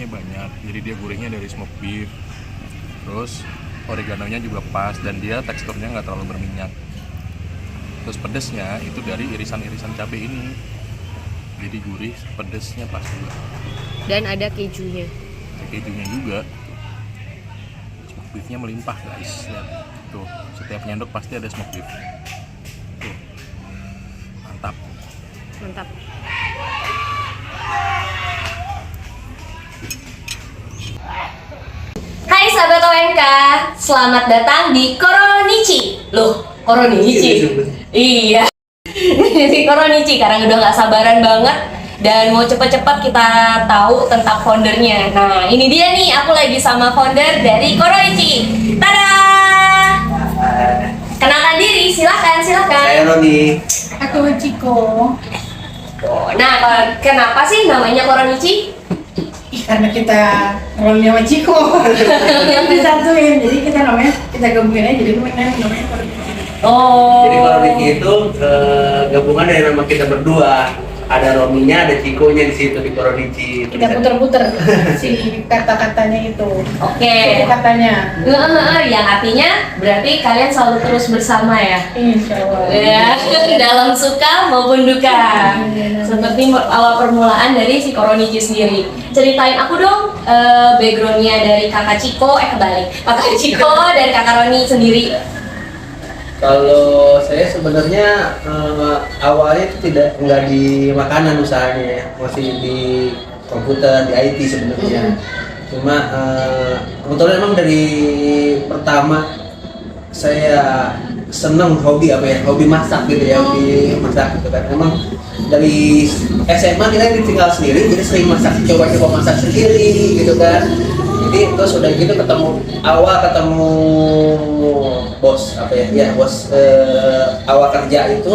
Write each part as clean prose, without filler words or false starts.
beefnya banyak, jadi dia gurihnya dari smoke beef. Terus oreganonya juga pas dan dia teksturnya nggak terlalu berminyak. Terus pedesnya itu dari irisan-irisan cabai ini, jadi gurih, pedesnya pas juga. Dan ada kejunya. Ada kejunya juga. Smoke beefnya melimpah guys. Lihat. Tuh, setiap nyendok pasti ada smoke beef. Tuh, mantap. Mantap. Hai sahabat ONK, selamat datang di Koronichi. Loh, Koronichi? Iya. Di Koronichi, karena udah gak sabaran banget dan mau cepet-cepet kita tahu tentang foundernya. Nah, ini dia nih, aku lagi sama founder dari Koronichi. Tada! Kenalkan diri, silakan. Saya Roni. Aku Ciko. Nah, kenapa sih namanya Koronichi? Karena kita Roni sama Ciko yang disatuin, jadi kita gabungin aja, jadi namanya Koronichi. Oh. Jadi Koronichi itu gabungan dari nama kita berdua. Ada Rominya, ada Cikonya di situ di Koronichi. Kita puter-puter si kata-katanya itu. Oke. Suku katanya. Yang artinya berarti kalian selalu terus bersama ya? Insya Allah. Ya, dalam suka maupun duka. Seperti awal permulaan dari si Koronichi sendiri. Ceritain aku dong backgroundnya dari kakak Ciko, kebalik. Kakak Ciko dan kakak Roni sendiri. Kalau saya sebenarnya awalnya itu nggak di makanan usahanya ya, masih di komputer, di IT sebenarnya. Cuma kebetulan emang dari pertama saya seneng hobi masak gitu ya, hobi masak gitu kan. Emang dari SMA kita tinggal sendiri, jadi sering coba masak sendiri gitu kan. Jadi terus udah gitu ketemu bos awal kerja itu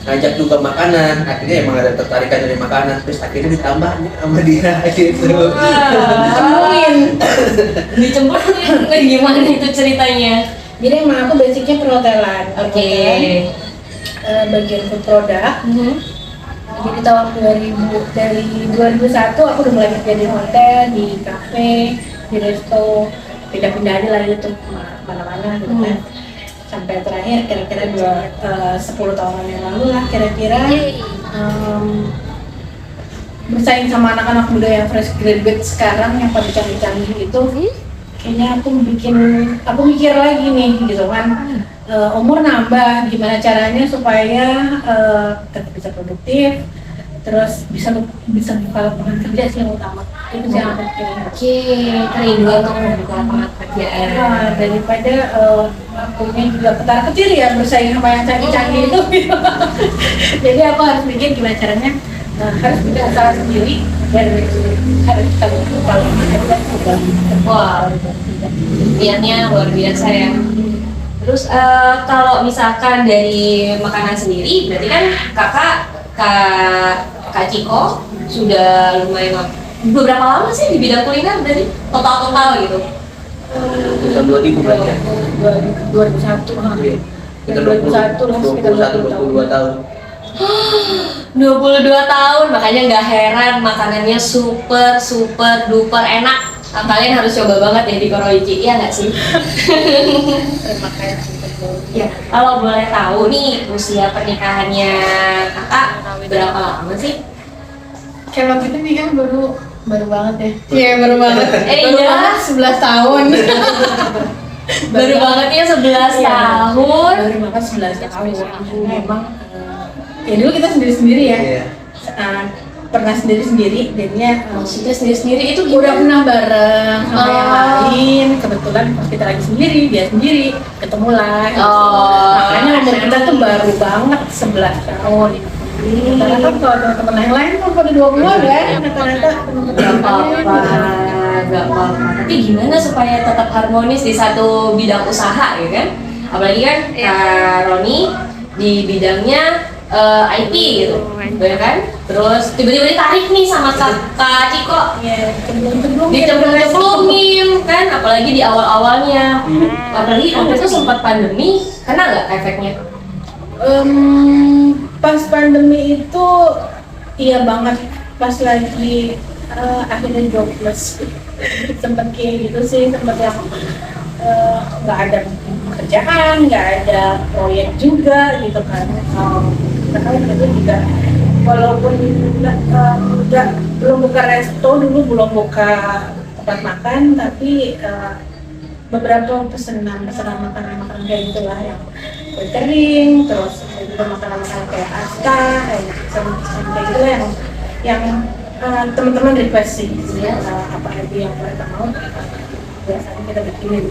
ngajak juga makanan, akhirnya emang ada tertarikan dari makanan, terus akhirnya ditambah sama dia gitu. Dicemplungin gimana itu ceritanya? Jadi emang aku basicnya perhotelan. Oke. Bagian food product. Jadi tahun 2000, dari 2001 aku udah mulai kerja di hotel, di kafe, di resto, pindah-pindah aja lah gitu mana-mana gitu kan. Sampai terakhir kira-kira 10 tahunan yang lalu lah kira-kira bersaing sama anak-anak muda yang fresh graduate sekarang yang pada canggih-canggih itu. Kayaknya aku mikir lagi nih gitu kan, umur nambah, gimana caranya supaya tetap bisa produktif, terus bisa buka lapangan kerja sih yang utama. Itu sih yang aku pikirin. Oke, kerinduan untuk membuka lapangan pekerjaan. Daripada akunya juga ketar-ketir ya bersaing sama yang canggih-canggih itu. Jadi aku harus mikir gimana caranya, harus bikin usaha sendiri dan harus kita buka lapangan kerja. Wah, niatnya luar biasa ya. Terus kalau misalkan dari makanan sendiri, berarti kan Kak Ciko sudah lumayan beberapa lama sih di bidang kuliner berarti total gitu? Tahun 2000 berarti ya? 2001. Kita 22 tahun. 22 tahun, makanya nggak heran makanannya super duper enak. Kalian harus coba banget ya di Koronichi, iya nggak sih? Terima kasih. Ya, kalau boleh tahu nih usia pernikahannya kakak berapa lama sih? Kalau kita nih kan baru banget ya. Iya, baru banget. Iya. Banget 11 tahun. Baru banget ya 11 tahun. Baru banget 11 tahun. Memang ya dulu kita sendiri-sendiri ya. Iya. Pernah sendiri-sendiri, jadinya Maksudnya sendiri-sendiri itu udah pernah bareng sama yang lain. Kebetulan pas kita lagi sendiri, dia sendiri, ketemu lah. Makanya umur kita tuh baru banget 11 tahun. Rata-rata kalau teman-teman yang lain tuh pada 20-an kan, rata-rata Gak apa-apa. Tapi gimana supaya tetap harmonis di satu bidang usaha ya kan? Apalagi kan Kak Roni di bidangnya IT gitu, ya kan? Terus tiba-tiba ditarik nih sama Kak Ciko, dicemplung-cemplungin kan? Apalagi di awal-awalnya, apalagi waktu itu sempat pandemi, kena nggak efeknya? Pas pandemi itu iya banget, pas lagi akhirnya jobless. Sempet kayak gitu sih, sempet yang nggak ada kerjaan, nggak ada proyek juga gitu kan. Karena waktu itu juga walaupun belum buka resto dulu, belum buka tempat makan, tapi beberapa pesanan makanan kayak gitulah, yang catering, terus juga makanan kayak asta, kayak pesan kayak gitu yang teman-teman request sih, apa aja yang mereka mau, biasanya kita bikinin.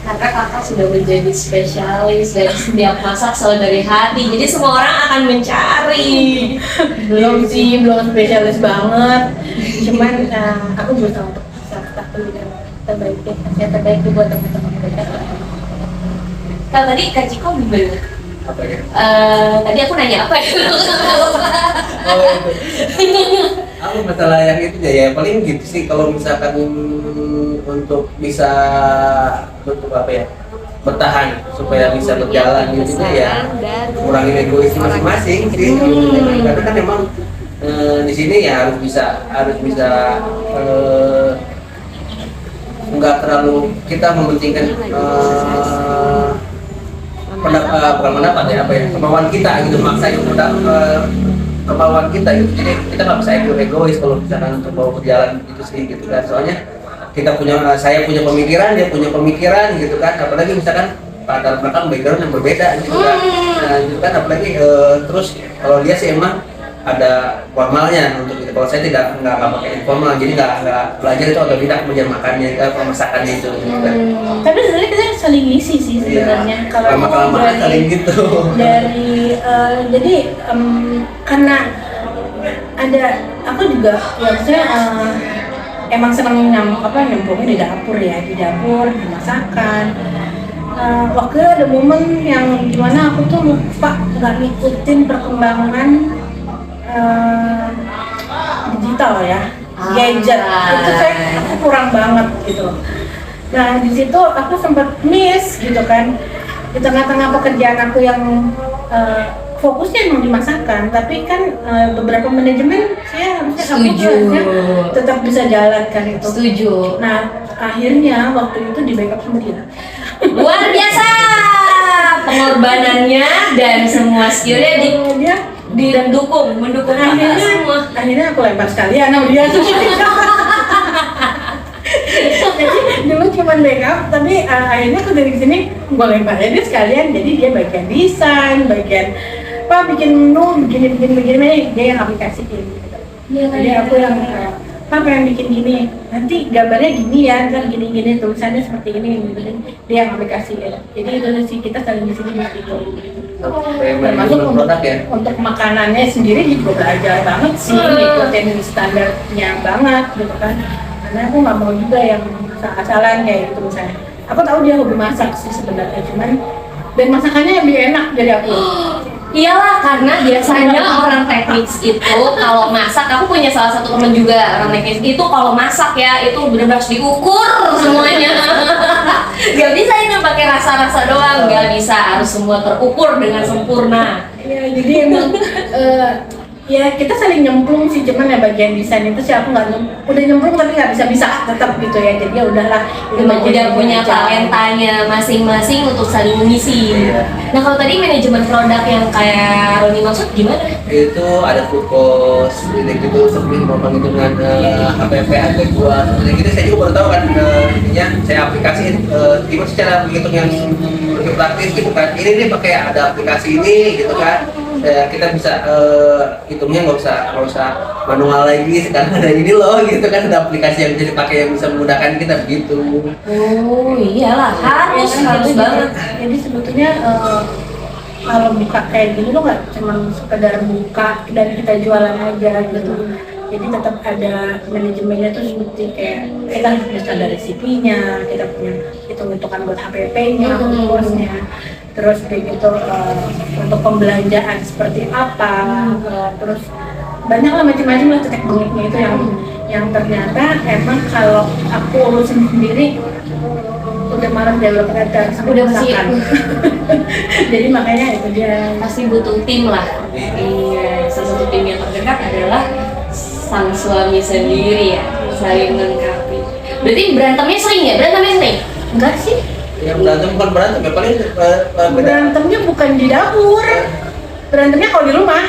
Karena kakak sudah menjadi spesialis dan setiap masak selalu dari hati, jadi semua orang akan mencari. Belum sih, belum spesialis banget, cuman aku berusaha untuk masak dan terbaik deh, yang terbaik buat teman-teman mereka. Kalau tadi Kak Ciko gimana? Apa ya? Tadi aku nanya apa ya? Oh itu. Aku masalah yang itu ya paling gitu sih, kalau misalkan untuk bisa apa ya, bertahan supaya bisa berjalan gitu ya, kurangin egois masing-masing sih. Karena kan memang di sini ya harus bisa nggak terlalu kita mementingkan bukan pendapat ya, apa ya, kemauan kita gitu, maksain kemauan kita gitu. Jadi kita nggak bisa egois kalau misalkan untuk bawa berjalan gitu sih gitu kan. Soalnya saya punya pemikiran, dia punya pemikiran gitu kan, apalagi misalkan pada belakang background yang berbeda gitu kan. Nah gitu kan, apalagi terus kalau dia sih emang ada formalnya untuk itu. Kalau saya nggak pakai informal, jadi nggak belajar itu otodidak, belajar makannya, masakannya itu gitu kan. Tapi sebenarnya kita saling ngisi sih sebenarnya. Kalau lama-kelamaan saling gitu. Dari jadi karena ada aku juga ya maksudnya emang senang nyemplungnya di dapur ya, di masakan. Waktu itu ada momen yang dimana aku tuh lupa nggak ngikutin perkembangan digital ya, gadget itu aku kurang banget gitu. Nah di situ aku sempat miss gitu kan, di tengah-tengah pekerjaan aku yang fokusnya emang di masakan, tapi kan beberapa manajemen saya harusnya tetap bisa jalan kan itu. Setuju. Nah akhirnya waktu itu di backup sama dia. Luar biasa pengorbanannya dan semua skillnya mendukung kakak semua. Akhirnya aku lempar sekalian sama dia. Jadi dulu cuma backup, tapi akhirnya aku dari sini gue lempar aja sekalian. Jadi dia bagian desain, bagian bikin menu, begini, dia yang aplikasiin gitu. Jadi aku yang pengen bikin gini, nanti gambarnya gini ya, ntar gini, tulisannya seperti ini, dia yang aplikasiin. Jadi itu sih, kita saling di sini gitu. Termasuk untuk makanannya sendiri juga belajar banget sih, ngikutin standarnya banget gitu kan. Karena aku nggak mau juga yang asal-asalan kayak gitu misalnya. Aku tahu dia hobi masak sih sebenarnya, cuman dan masakannya lebih enak dari aku. Iyalah, karena biasanya orang teknis itu kalau masak, aku punya salah satu temen juga orang teknis itu kalau masak ya itu benar-benar harus diukur semuanya. Gak bisa ini pakai rasa-rasa doang, gak bisa, harus semua terukur dengan sempurna. Ya jadi emang ya kita saling nyemplung sih, cuman ya bagian desain itu sih aku nggak udah nyemplung tapi nggak bisa tetap gitu ya. Jadi ya udahlah, Udah punya talentanya masing-masing untuk saling mengisi. Nah kalau tadi manajemen produk yang kayak Roni maksud gimana? Itu ada food cost, gitu sebelum penghitungan HPP harga jual, seperti gitu. Saya juga baru tahu kan, intinya saya aplikasiin gimana secara menghitung yang lebih praktis gitu kan. Ini pakai ada aplikasi ini gitu kan. Kita bisa hitungnya nggak usah manual lagi, sekarang ada ini loh gitu kan, ada aplikasi yang bisa dipakai yang bisa memudahkan kita begitu. Oh iyalah, harus banget. Jadi sebetulnya kalau buka kayak gini tuh nggak cuma sekedar buka dan kita jualan aja gitu. Jadi tetap ada manajemennya tuh seperti kayak kita harus ada resipinya, kita punya hitung-hitungan buat HPP-nya, bosnya. Terus kayak gitu untuk pembelanjaan seperti apa, terus banyak lah macam-macam lah tekniknya itu yang ternyata emang kalau aku urusin sendiri udah malas develop data, udah masakan. Jadi makanya itu dia Pasti butuh tim lah. Iya, salah satu tim yang terdekat adalah sang suami sendiri ya, saling melengkapi. Berarti berantemnya sering ya? Berantemnya sering? Enggak sih? Yang berantem bukan berantem ya paling beda. Berantemnya bukan di dapur, berantemnya kalau di rumah.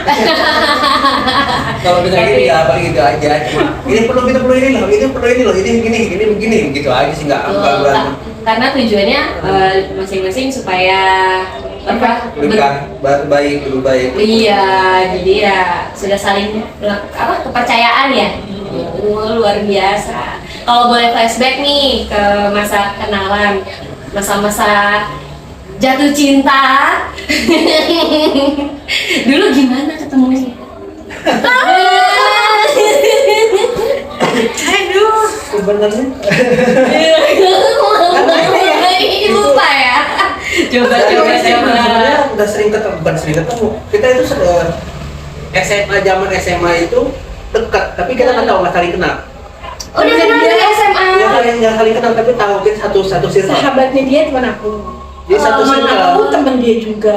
Kalau kita gini ya paling gitu aja, cuma ini perlu kita perlu ini loh, ini perlu ini loh, ini begini gitu aja sih, nggak berantem. Karena tujuannya masing-masing supaya apa? Baik, lebih baik. Iya, jadi ya sudah saling kepercayaan ya. Luar biasa. Kalau boleh flashback nih ke masa kenalan, masa-masa jatuh cinta. Dulu gimana ketemunya? Aduh, Sebenarnya Lupa ya. Coba. sebenarnya udah sering ketemu, bukan sering ketemu. Kita itu zaman SMA itu dekat, tapi kita nggak tahu, nggak saling kenal. Udah kenal dari SMA. Nggak saling kenal, tapi tahu kita satu circle. sahabatnya dia teman aku. Jadi satu Teman circle. aku teman dia juga.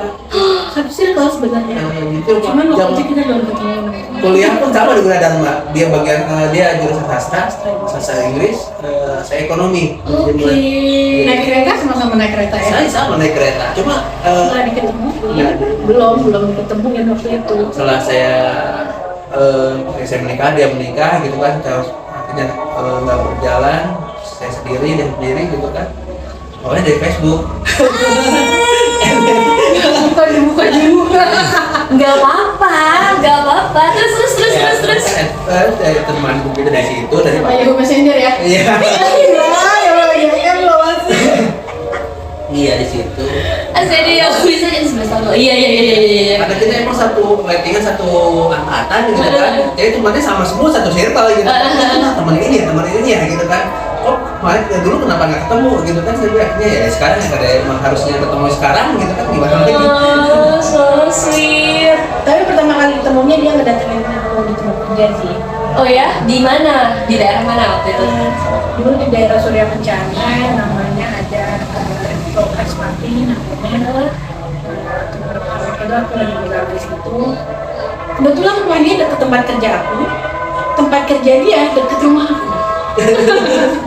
Satu circle sebenarnya. Gitu, Cuman waktu zaman itu kita belum ketemu. kuliah pun sama dengan Dharma. Dia bagian dia jurusan sastra Inggris, saya ekonomi. Jadi Oke. Naik kereta sama-sama naik kereta ya. saya sama naik kereta, cuma Setelah diketemu, nggak. belum ketemu ya waktu itu. setelah saya menikah, dia menikah gitu kan, terus akhirnya nggak berjalan, saya sendiri gitu kan, awalnya dari Facebook. Bukan juga. Nggak apa-apa. Terus. Dari teman kita dari situ, dari Sama Yahoo Messenger ya. iya iya di situ. Jadi ya bisa jadi 11 tahun. Iya. Karena kita emang satu ratingan, satu angkatan gitu kan, jadi temannya sama semua, satu circle gitu kan. Teman ini ya gitu kan. Oh kemarin dulu kenapa nggak ketemu gitu kan, saya akhirnya ya sekarang karena emang harusnya ketemu sekarang gitu kan, gimana lagi. Oh, so sweet. Tapi pertama kali ketemunya dia ngedatengin aku di tempat kerja sih. Oh ya, di mana? Di daerah mana waktu itu? Dulu di daerah Surya Kencana, namanya ada Progres Party namanya. Itu aku lagi bekerja di situ. Kebetulan rumahnya dekat tempat kerja aku. Tempat kerja dia dekat rumah aku.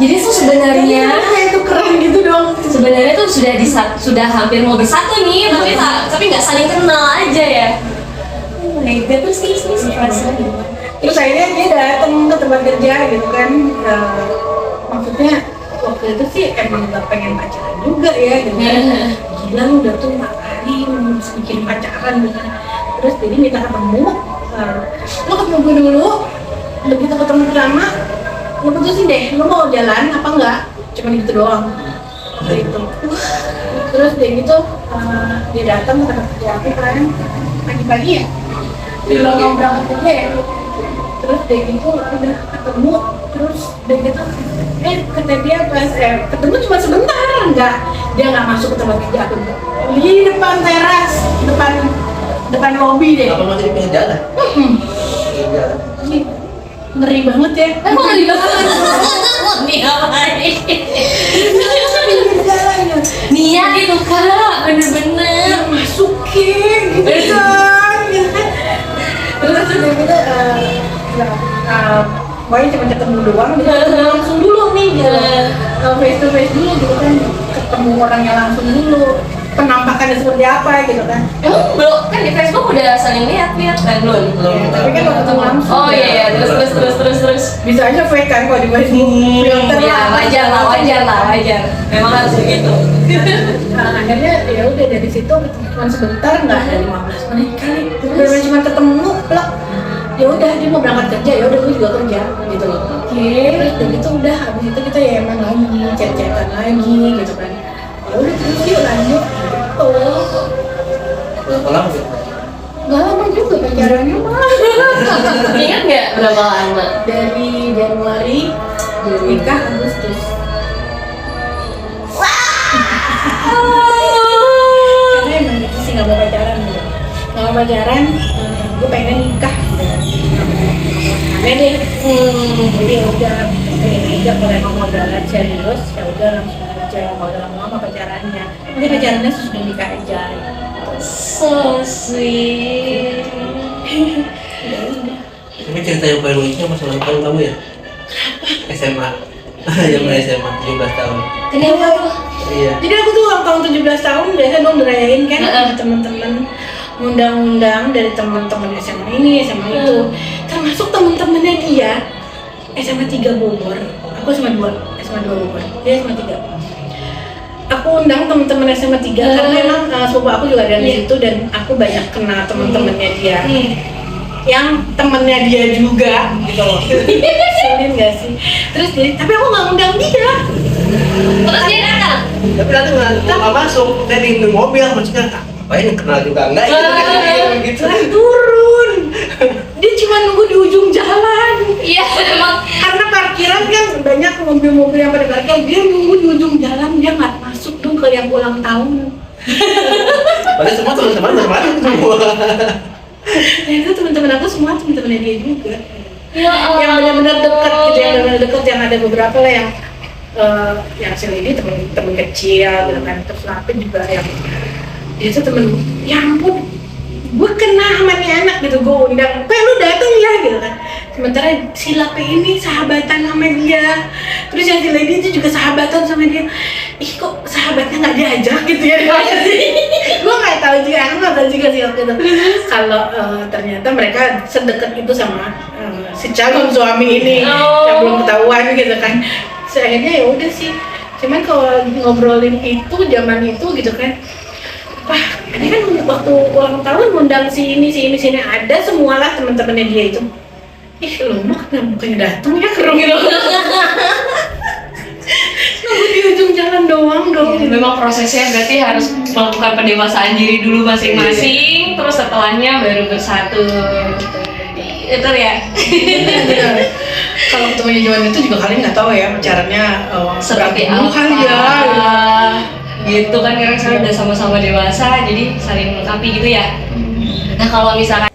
Jadi tuh sebenarnya Itu keren gitu dong. sebenarnya tuh sudah hampir mau bersatu nih, tapi nggak saling kenal aja ya. Oh my god, terus Terus akhirnya dia datang ke tempat kerja gitu kan. Maksudnya waktu itu sih emang gak pengen pacaran juga ya gitu kan. Gila lu udah tuh 4 hari bikin pacaran gitu kan. Terus jadi minta ketemu. Lu ketemu gue dulu. Begitu ketemu pertama, lu putusin deh, lu mau jalan apa enggak? Cuma gitu doang. Gitu. Terus dia gitu, dia datang ke tempat kerja aku kan pagi-pagi ya. Dia mau berangkat kerja ya. Terus dia gitu udah ketemu, terus dia gitu kata dia pas ketemu cuma sebentar, dia nggak masuk ke tempat kerja aku, di depan teras, depan lobi deh. Apa masih di pinggir jalan? Pinggir jalan. Ih, ngeri banget ya. emang lagi banget. Nih ngapain? Pinggir jalan ya. Niat itu kak, bener-bener. Masukin gitu kan. Terus dia gitu pokoknya cuma ketemu doang, dia ketemu langsung dulu nih gitu. Face to face dulu gitu kan, ketemu orangnya langsung dulu, penampakannya seperti apa gitu kan. Emang belum kan di Facebook udah saling lihat kan belum? Ya, tapi kan kalau ketemu langsung Oh iya, terus. bisa aja fake kan kalau di Facebook, filter Ya wajar lah. Memang harus begitu. Nah, akhirnya ya udah dari situ cuma sebentar, nggak ada 15 menit kali, benar cuma ketemu plak. Ya udah dia mau berangkat kerja, ya udah gue juga kerja gitu loh. Terus dari itu udah habis itu kita ya emang lagi chat-chatan lagi gitu kan. Ya udah terus yuk lanjut gitu. Berapa lama sih? Gak lama juga pacarannya mah. Ingat nggak berapa lama? Dari Januari nikah Agustus. Karena emang gitu sih, nggak mau pacaran gitu. Nggak mau pacaran, gue pengen nikah gitu. Aneh deh. Jadi ya udah pengen aja kalau emang mau jalan serius, ya udah langsung aja, mau udah lama pacarannya. Nanti pacarannya sudah nikah aja. So sweet. Ini cerita yang paling lucu pas ulang tahun kamu ya? SMA. Zaman SMA 17 tahun. Kenapa tuh? Iya. Jadi aku tuh ulang tahun 17 tahun biasa dong dirayain kan sama teman-teman, ngundang-undang dari teman-teman SMA ini, SMA itu, termasuk teman-temannya dia SMA 3 Bogor. Aku SMA 2 Bogor. Dia SMA 3. Aku undang teman-teman SMA 3 karena memang sepupu aku juga ada di situ dan aku banyak kenal teman-temannya dia. Yang temennya dia juga gitu loh. Sulit gak sih? Terus jadi, tapi aku nggak undang dia. Terus dia datang. Tapi nanti nggak masuk, dari mobil maksudnya ngapain kenal juga enggak gitu. Lah turun. Dia cuma nunggu di ujung jalan. Iya, emang. Karena parkiran kan banyak mobil-mobil yang pada parkir, dia nunggu di ujung jalan, dia nggak masuk dong ke yang ulang tahun. Padahal semua teman-teman semua. Ya itu teman-teman aku semua teman-temannya dia juga. Ya Allah. Yang benar-benar dekat gitu, yang benar-benar dekat, yang ada beberapa lah yang si Lady teman kecil gitu kan, terus Lapin juga yang dia tuh temen, ya ampun, gue kenal sama nih anak gitu, gue undang, kayak lu dateng ya gitu kan. Sementara si Lape ini sahabatan sama dia, terus yang si Lady itu juga sahabatan sama dia. Ih kok sahabatnya nggak diajak gitu ya? Gue nggak tahu juga, aku nggak tahu juga sih waktu itu. Kalau ternyata mereka sedekat itu sama si calon suami ini yang belum ketahuan gitu kan. Akhirnya ya udah sih. Cuman kalau ngobrolin itu zaman itu gitu kan. Wah, ini kan waktu ulang tahun ngundang si ini ada semualah teman-temannya dia itu. Ih, lu mah kenapa bukannya datang ya ke rumah gitu. Nunggu di ujung jalan doang dong. Ya, memang prosesnya berarti harus melakukan pendewasaan diri dulu masing-masing, terus setelahnya baru bersatu. Itu ya. Kalau temannya zaman itu juga kalian nggak tahu ya pacarannya Seperti berapa apa kali ya. Gitu kan, karena sekarang udah sama-sama dewasa, jadi saling melengkapi gitu ya. Nah kalau misalkan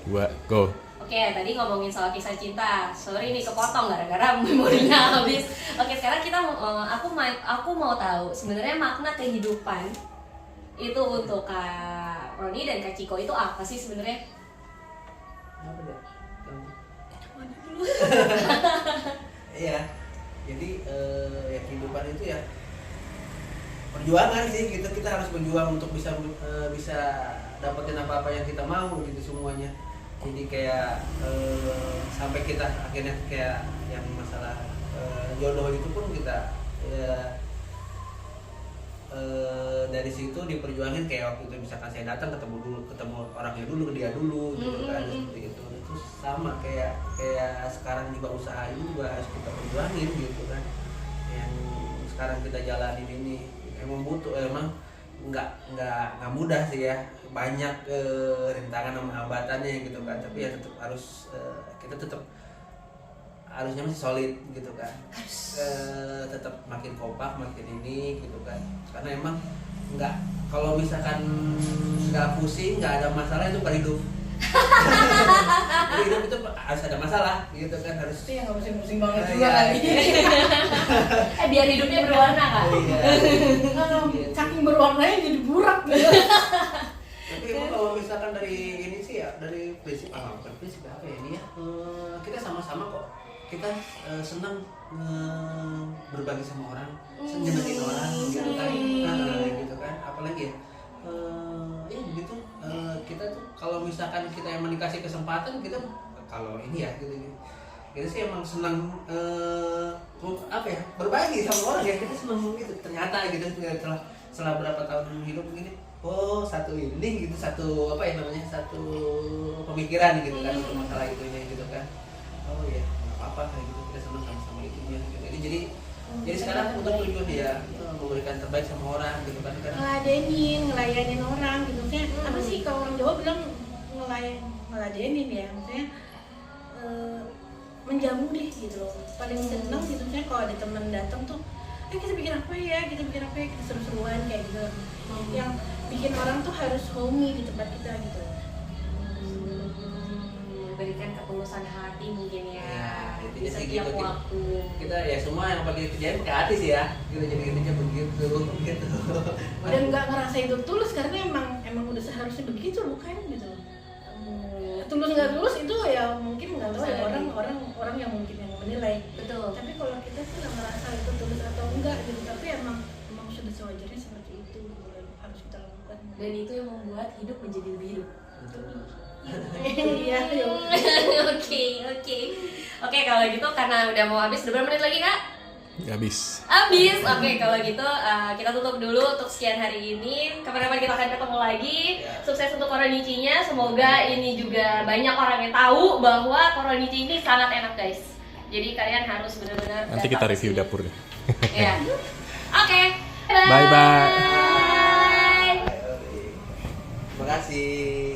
Go. Oke, tadi ngomongin soal kisah cinta. Sorry nih kepotong gara-gara memorinya habis. Oke, sekarang kita aku mau tahu sebenarnya makna kehidupan itu untuk Kak Roni dan Kak Ciko itu apa sih sebenarnya? Iya. Jadi ya kehidupan itu ya perjuangan sih, kita harus berjuang untuk bisa dapetin apa-apa yang kita mau gitu semuanya. Jadi kayak sampai kita akhirnya kayak yang masalah jodoh itu pun kita ya, dari situ diperjuangin kayak waktu itu misalkan saya datang ketemu orangnya dulu, dia dulu gitu kan, seperti itu. Terus sama kayak sekarang juga usaha ini juga harus kita perjuangin gitu kan. Yang sekarang kita jalanin ini emang butuh, emang nggak mudah sih ya, banyak rintangan sama hambatannya gitu kan, tapi ya tetap harus kita tetap harusnya masih solid gitu kan, tetap makin kompak, makin ini gitu kan, karena emang nggak, kalau misalkan nggak pusing, nggak ada masalah itu bukan hidup. Jadi hidup itu harus ada masalah gitu kan, harus. Tapi yang nggak pusing-pusing banget juga Iya. kali. Biar hidupnya berwarna Kak. Iya. Saking berwarnanya jadi burak gitu. Tapi emang kalau misalkan dari ini sih ya, dari prinsip bukan prinsip apa ya ini ya, kita sama-sama kok, kita senang berbagi sama orang, nyenengin orang gitu kan, gitu kan, apalagi ya, ya begitu, kita tuh kalau misalkan kita yang dikasih kesempatan, kita kalau ini ya gitu, kita sih emang senang apa ya, berbagi sama orang ya, kita senang gitu, ternyata gitu setelah berapa tahun hidup begini, oh satu ini gitu, satu apa ya namanya, satu pemikiran gitu kan untuk masalah itunya gitu kan, oh ya nggak apa-apa kayak gitu, kita senang sama-sama itunya gitu. Jadi sekarang aku tuh tujuan ya memberikan terbaik sama orang gitu kan, ngelayanin orang gitu, maksudnya apa sih kalau orang Jawa bilang ngeladenin ya, maksudnya menjamu deh gitu loh, paling seneng gitu, maksudnya kalau ada teman datang tuh kita bikin apa ya, kita seru-seruan kayak gitu, yang bikin orang tuh harus homey di tempat kita gitu. Memberikan ketulusan hati mungkin ya, Ya, di intinya sih setiap gitu, waktu. kita ya semua yang pakai kerjaan ke hati sih ya gitu, jadi intinya begitu gitu. Dan nggak ngerasa itu tulus karena emang udah seharusnya begitu bukan gitu. Tulus nggak tulus itu ya mungkin nggak tahu ya orang yang mungkin yang menilai. Betul. Tapi kalau kita sih nggak merasa itu tulus atau enggak gitu, tapi emang sudah sewajarnya seperti itu harus kita lakukan. Dan itu yang membuat hidup menjadi lebih hidup. Iya. Oke, kalau gitu karena udah mau habis, berapa menit lagi Kak? Habis. Oke, kalau gitu kita tutup dulu untuk sekian hari ini. Kapan-kapan kita akan ketemu lagi. Sukses untuk Koronichi-nya. Semoga ini juga banyak orang yang tahu bahwa Koronichi ini sangat enak guys. Jadi kalian harus benar-benar Nanti kita review dapur deh. Ya. Oke. Bye bye. Terima kasih.